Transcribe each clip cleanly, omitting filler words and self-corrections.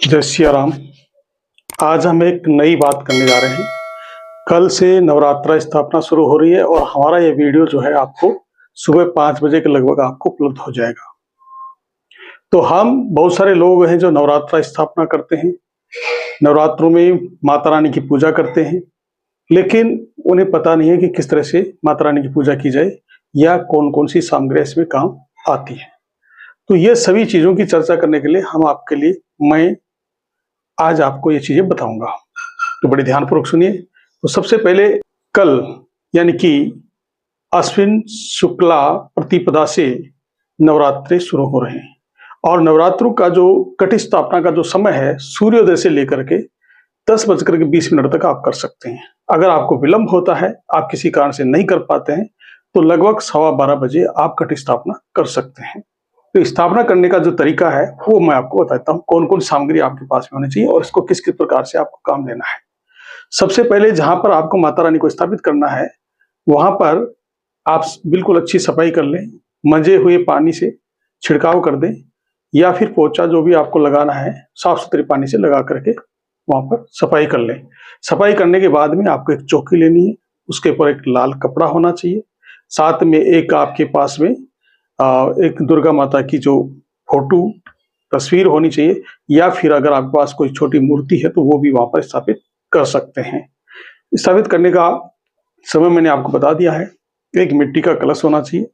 जय सिया राम। आज हम एक नई बात करने जा रहे हैं। कल से नवरात्रा स्थापना शुरू हो रही है और हमारा ये वीडियो जो है आपको सुबह 5 बजे के लगभग आपको उपलब्ध हो जाएगा। तो हम बहुत सारे लोग हैं जो नवरात्रा स्थापना करते हैं, नवरात्रों में माता रानी की पूजा करते हैं, लेकिन उन्हें पता नहीं है कि किस तरह से माता रानी की पूजा की जाए या कौन कौन सी सामग्री इसमें काम आती है। तो ये सभी चीज़ों की चर्चा करने के लिए मैं आज आपको ये चीजें बताऊंगा, तो बड़े ध्यानपूर्वक सुनिए। तो सबसे पहले कल यानी कि अश्विन शुक्ला प्रतिपदा से नवरात्रि शुरू हो रहे हैं और नवरात्रों का जो कट स्थापना का जो समय है सूर्योदय से लेकर के 10:20 तक आप कर सकते हैं। अगर आपको विलंब होता है, आप किसी कारण से नहीं कर पाते हैं, तो लगभग 12:15 बजे आप कट स्थापना कर सकते हैं। तो स्थापना करने का जो तरीका है वो मैं आपको बताता हूँ, कौन कौन सामग्री आपके पास में होनी चाहिए और इसको किस किस प्रकार से आपको काम लेना है। सबसे पहले जहां पर आपको माता रानी को स्थापित करना है वहां पर आप बिल्कुल अच्छी सफाई कर लें, मंजे हुए पानी से छिड़काव कर दें या फिर पोछा जो भी आपको लगाना है साफ सुथरे पानी से लगा करके वहां पर सफाई कर लें। सफाई करने के बाद में आपको एक चौकी लेनी है, उसके ऊपर एक लाल कपड़ा होना चाहिए, साथ में एक आपके पास में एक दुर्गा माता की जो फोटो तस्वीर होनी चाहिए या फिर अगर आपके पास कोई छोटी मूर्ति है तो वो भी वहां पर स्थापित कर सकते हैं। स्थापित करने का समय मैंने आपको बता दिया है। एक मिट्टी का कलश होना चाहिए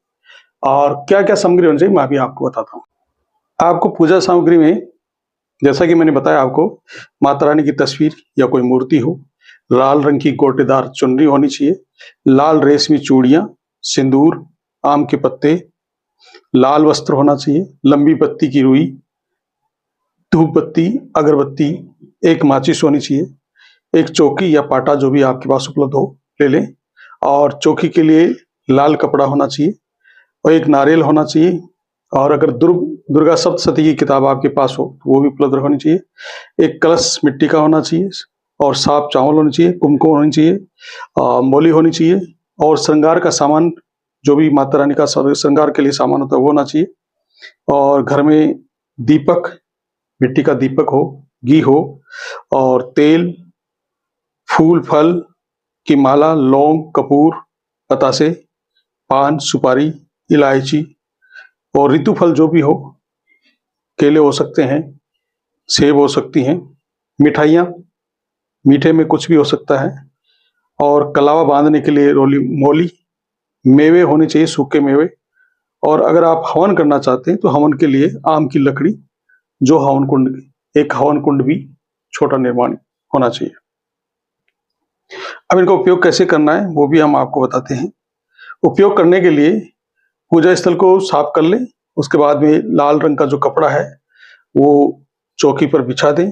और क्या क्या सामग्री होनी चाहिए मैं अभी आपको बताता हूँ। आपको पूजा सामग्री में जैसा कि मैंने बताया आपको माता रानी की तस्वीर या कोई मूर्ति हो, लाल रंग की गोटेदार चुनरी होनी चाहिए, लाल रेशमी चूड़ियां, सिंदूर, आम के पत्ते, लाल वस्त्र होना चाहिए, लंबी पत्ती की रुई, धूप बत्ती, अगरबत्ती, एक माचिस होनी चाहिए, एक चौकी या पाटा जो भी आपके पास उपलब्ध हो ले लें और चौकी के लिए लाल कपड़ा होना चाहिए और एक नारियल होना चाहिए और अगर दुर्गा सप्तशती की किताब आपके पास हो तो वो भी उपलब्ध होनी चाहिए। एक कलश मिट्टी का होना चाहिए और साफ चावल होनी चाहिए, कुमकुम होनी चाहिए, मौली होनी चाहिए और श्रृंगार का सामान जो भी माता रानी का श्रृंगार के लिए सामान होता है वो होना चाहिए और घर में दीपक, मिट्टी का दीपक हो, घी हो और तेल, फूल फल की माला, लौंग, कपूर, बतासे, पान, सुपारी, इलायची और ऋतु फल जो भी हो, केले हो सकते हैं, सेब हो सकती हैं, मिठाइयाँ, मीठे में कुछ भी हो सकता है और कलावा बांधने के लिए मोली, मेवे होने चाहिए, सूखे मेवे और अगर आप हवन करना चाहते हैं तो हवन के लिए आम की लकड़ी, जो हवन कुंड, एक हवन कुंड भी छोटा निर्माण होना चाहिए। अब इनका उपयोग कैसे करना है वो भी हम आपको बताते हैं। उपयोग करने के लिए पूजा स्थल को साफ कर लें, उसके बाद में लाल रंग का जो कपड़ा है वो चौकी पर बिछा दें,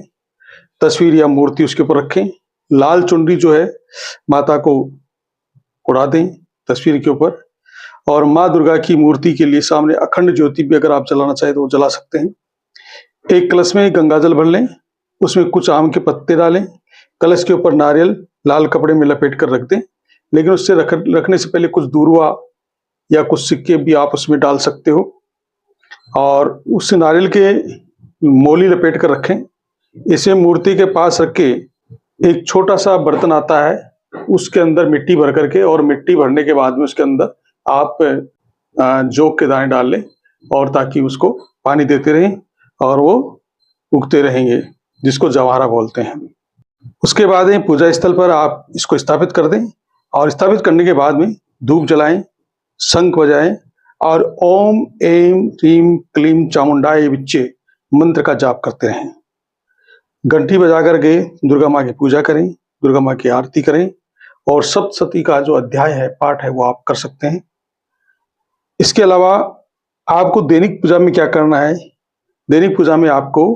तस्वीर या मूर्ति उसके ऊपर रखें, लाल चुनरी जो है माता को उड़ा दें तस्वीर के ऊपर और माँ दुर्गा की मूर्ति के लिए सामने अखंड ज्योति भी अगर आप जलाना चाहें तो वो जला सकते हैं। एक कलश में गंगा जल भर लें, उसमें कुछ आम के पत्ते डालें, कलश के ऊपर नारियल लाल कपड़े में लपेट कर रख दें, लेकिन उससे रखने से पहले कुछ दूर्वा या कुछ सिक्के भी आप उसमें डाल सकते हो और उस नारियल के मोली लपेट कर रखें। इसे मूर्ति के पास रख के एक छोटा सा बर्तन आता है उसके अंदर मिट्टी भर करके और मिट्टी भरने के बाद में उसके अंदर आप जोग के दाने डाल लें और ताकि उसको पानी देते रहें और वो उगते रहेंगे, जिसको जवाहरा बोलते हैं। उसके बाद पूजा स्थल पर आप इसको स्थापित कर दें और स्थापित करने के बाद में धूप जलाएं, शंख बजाएं और ओम ऐं ह्रीं क्लीं चामुंडाय विच्चे मंत्र का जाप करते रहें। घंटी बजा करके दुर्गा माँ की पूजा करें, दुर्गा माँ की आरती करें और सप्तशती का जो अध्याय है, पाठ है, वो आप कर सकते हैं। इसके अलावा आपको दैनिक पूजा में क्या करना है, दैनिक पूजा में आपको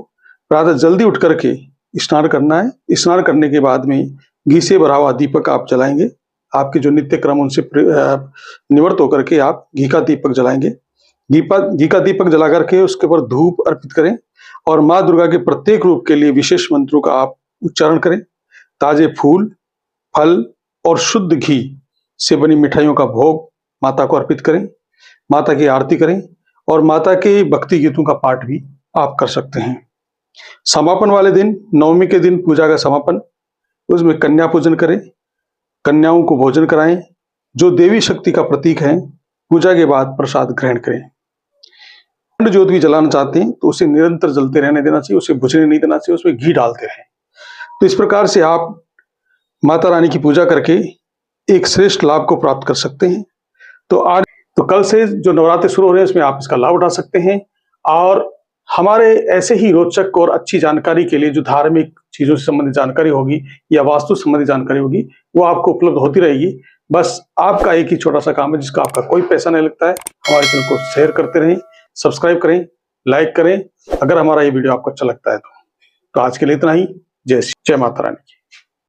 प्रातः जल्दी उठ करके स्नान करना है। स्नान करने के बाद में घी से भरा हुआ दीपक आप जलाएंगे, आपके जो नित्य क्रम उनसे निवृत्त होकर के आप घी का दीपक जलाएंगे। घी का दीपक जला करके उसके ऊपर धूप अर्पित करें और माँ दुर्गा के प्रत्येक रूप के लिए विशेष मंत्रों का आप उच्चारण करें। ताजे फूल, फल और शुद्ध घी से बनी मिठाइयों का भोग माता को अर्पित करें, माता की आरती करें और माता के भक्ति गीतों का पाठ भी आप कर सकते हैं। समापन वाले दिन, नवमी के दिन पूजा का समापन, उसमें कन्या पूजन करें, कन्याओं को भोजन कराएं, जो देवी शक्ति का प्रतीक है। पूजा के बाद प्रसाद ग्रहण करें। अखंड ज्योत भी जलाना चाहते हैं तो उसे निरंतर जलते रहने देना चाहिए, उसे बुझने नहीं देना चाहिए, उसमें घी डालते रहें। तो इस प्रकार से आप माता रानी की पूजा करके एक श्रेष्ठ लाभ को प्राप्त कर सकते हैं। तो कल से जो नवरात्रि शुरू हो रहे हैं उसमें आप इसका लाभ उठा सकते हैं। और हमारे ऐसे ही रोचक और अच्छी जानकारी के लिए जो धार्मिक चीजों से संबंधित जानकारी होगी या वास्तु संबंधित जानकारी होगी वो आपको उपलब्ध होती रहेगी। बस आपका एक ही छोटा सा काम है जिसका आपका कोई पैसा नहीं लगता है। हमारे चैनल को शेयर करते रहें, सब्सक्राइब करें, लाइक करें अगर हमारा ये वीडियो आपको अच्छा लगता है तो आज के लिए इतना ही। जय माता रानी।